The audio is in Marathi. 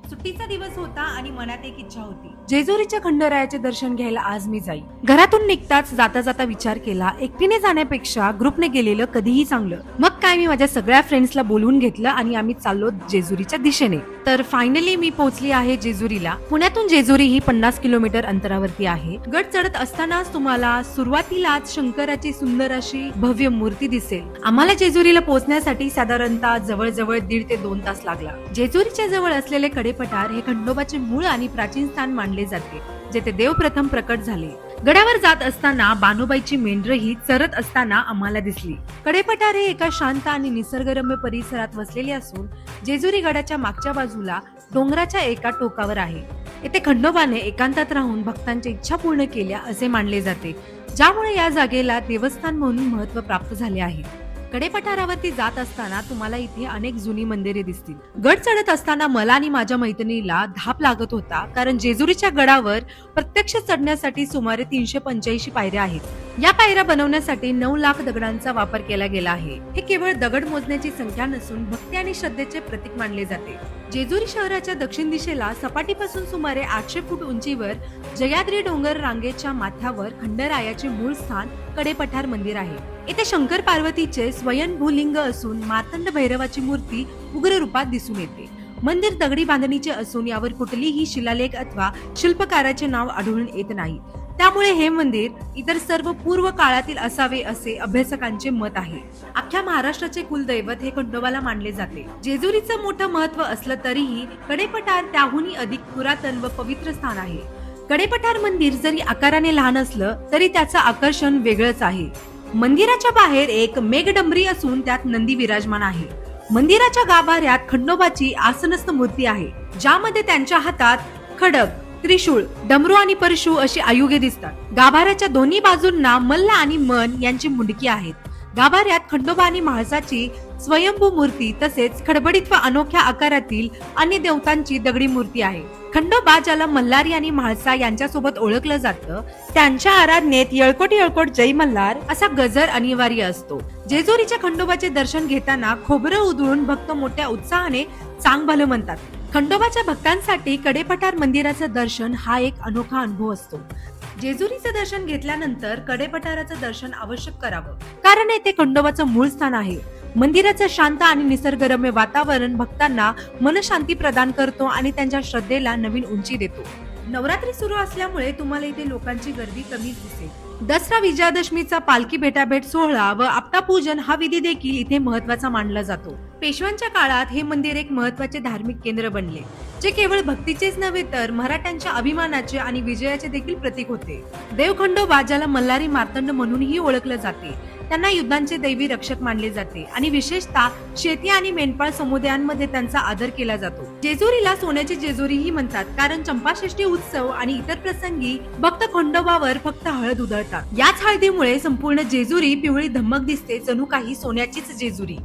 सुट्टीचा दिवस होता आणि मनात एक इच्छा होती, जेजुरीच्या खंडोरायाचे दर्शन घ्यायला आज मी जाईल. घरातून निघताच जाता जाता विचार केला, एकटीने जाण्यापेक्षा ग्रुपने गेलेलं कधीही चांगलं. मग काय, मी माझ्या सगळ्या फ्रेंड्सला बोलवून घेतलं आणि आम्ही चाललो जेजुरीच्या दिशेने. तर फायनली मी पोहोचली आहे जेजुरीला. पुण्यातून जेजुरी ही 50 किलोमीटर अंतरावरती आहे. गड चढत असतानाच तुम्हाला सुरुवातीलाच शंकराची सुंदर अशी भव्य मूर्ती दिसेल. आम्हाला जेजुरीला पोहोचण्यासाठी साधारणतः जवळजवळ 1.5 ते 2 तास लागला. जेजुरीच्या जवळ असलेले कडेपठार हे खंडोबाचे मूळ आणि प्राचीन स्थान मानले जाते, जेथे देव प्रथम प्रकट झाले. गडावर जात असताना बानुबाईची मेंढर ही चरत असताना आम्हाला दिसली. कडेपठार हे एका शांत आणि निसर्गरम्य परिसरात वसलेले असून जेजुरी गडाच्या मागच्या बाजूला डोंगराच्या एका टोकावर आहे. येथे खंडोबाने एकांतात राहून भक्तांच्या इच्छा पूर्ण केल्या असे मानले जाते, ज्यामुळे या जागेला देवस्थान म्हणून महत्त्व प्राप्त झाले आहे. कडेपठारावरती जात असताना तुम्हाला इथे अनेक जुनी मंदिरे दिसतील. गड चढत असताना मला आणि माझ्या मैत्रिणीला धाप लागत होता, कारण जेजुरीच्या गडावर प्रत्यक्ष चढण्यासाठी सुमारे 385 पायऱ्या आहेत. या पायऱ्या बनवण्यासाठी 9 लाख दगडांचा वापर केला गेला आहे. हे केवळ दगड मोजण्याची संख्या नसून भक्ती आणि श्रद्धेचे प्रतीक मानले जाते. जेजुरी शहराच्या दक्षिण दिशेला सपाटीपासून सुमारे 800 फूट उंचीवर जयाद्री डोंगर रांगेच्या माथ्यावर खंडरायाचे मूळ स्थान कडेपठार मंदिर आहे. येथे शंकर पार्वतीचे स्वयंभू लिंग असून मार्तंड भैरवाची मूर्ती उग्र रूपात दिसून येते. मंदिर दगडी बांधणीचे असून यावर कुठलीही शिलालेख अथवा शिल्पकाराचे नाव आढळून येत नाही. त्यामुळे हे मंदिर इतर सर्व पूर्व काळातील असावे असे अभ्यासकांचे मत आहे. अख्ख्या महाराष्ट्राचे कुलदैवत हे खंडोबाला मानले जाते. जेजुरीचं मोठं महत्व असलं तरीही कडेपठार त्याहूनही अधिक पुरातन व पवित्र स्थान आहे. कडेपठार मंदिर जरी आकाराने लहान असलं तरी त्याचं आकर्षण वेगळंच आहे. मंदिराच्या बाहेर एक मेघडंबरी असून त्यात नंदी विराजमान आहे. मंदिराच्या गाभाऱ्यात खंडोबाची आसनस्थ मूर्ती आहे, ज्यामध्ये त्यांच्या हातात खड्ग, त्रिशूळ, डमरू आणि परशु अशी आयुधे दिसतात. गाभाऱ्याच्या दोन्ही बाजूंना मल्ल आणि मन यांची मुंडकी आहेत. गाभाऱ्यात खंडोबा आणि म्हाळसाची स्वयंभू मूर्ती तसेच खडबडीत व अनोख्या आकारातील अन्य देवतांची दगडी मूर्ती आहे. खंडोबा, ज्याला मल्हारी आणि म्हाळसा यांच्यासोबत ओळखलं जातं, त्यांच्या आराधनेत येळकोट येळकोट जय मल्हार असा गजर अनिवार्य असतो. जेजुरीच्या खंडोबाचे दर्शन घेताना खोबरं उधळून भक्त मोठ्या उत्साहाने चांग भलं म्हणतात. खंडोबाच्या भक्तांसाठी कडेपठार मंदिराचं दर्शन हा एक अनोखा अनुभव असतो. जेजुरीचं दर्शन घेतल्यानंतर कडेपठाराचं दर्शन आवश्यक करावं, कारण येथे खंडोबाचं मूळ स्थान आहे. मंदिराचं शांत आणि निसर्गरम्य वातावरण भक्तांना मनशांती प्रदान करतो आणि त्यांच्या श्रद्धेला नवीन उंची देतो. नवरात्री सुरू असल्यामुळे तुम्हाला इथे लोकांची गर्दी कमीच दिसेल. दसरा, विजयादशमीचा पालखी भेटाभेट सोहळा व आपटापूजन हा विधी देखील इथे महत्वाचा मानला जातो. पेशव्यांच्या काळात हे मंदिर एक महत्वाचे धार्मिक केंद्र बनले, जे केवळ भक्तीचेच नव्हे तर मराठ्यांच्या अभिमानाचे आणि विजयाचे देखील प्रतीक होते. देव खंडोबा, ज्याला मल्हारी मार्तंड म्हणूनही ओळखलं जाते, त्यांना युद्धांचे दैवी रक्षक मानले जाते आणि विशेषतः शेती आणि मेंढपाळ समुदायांमध्ये त्यांचा आदर केला जातो. जेजुरीला सोन्याची जेजुरीही म्हणतात, कारण चंपाषष्ठी उत्सव आणि इतर प्रसंगी भक्त खंडोबावर फक्त हळद उधळतात. याच हळदीमुळे संपूर्ण जेजुरी पिवळी धम्मक दिसते, जणू काही सोन्याचीच जेजुरी.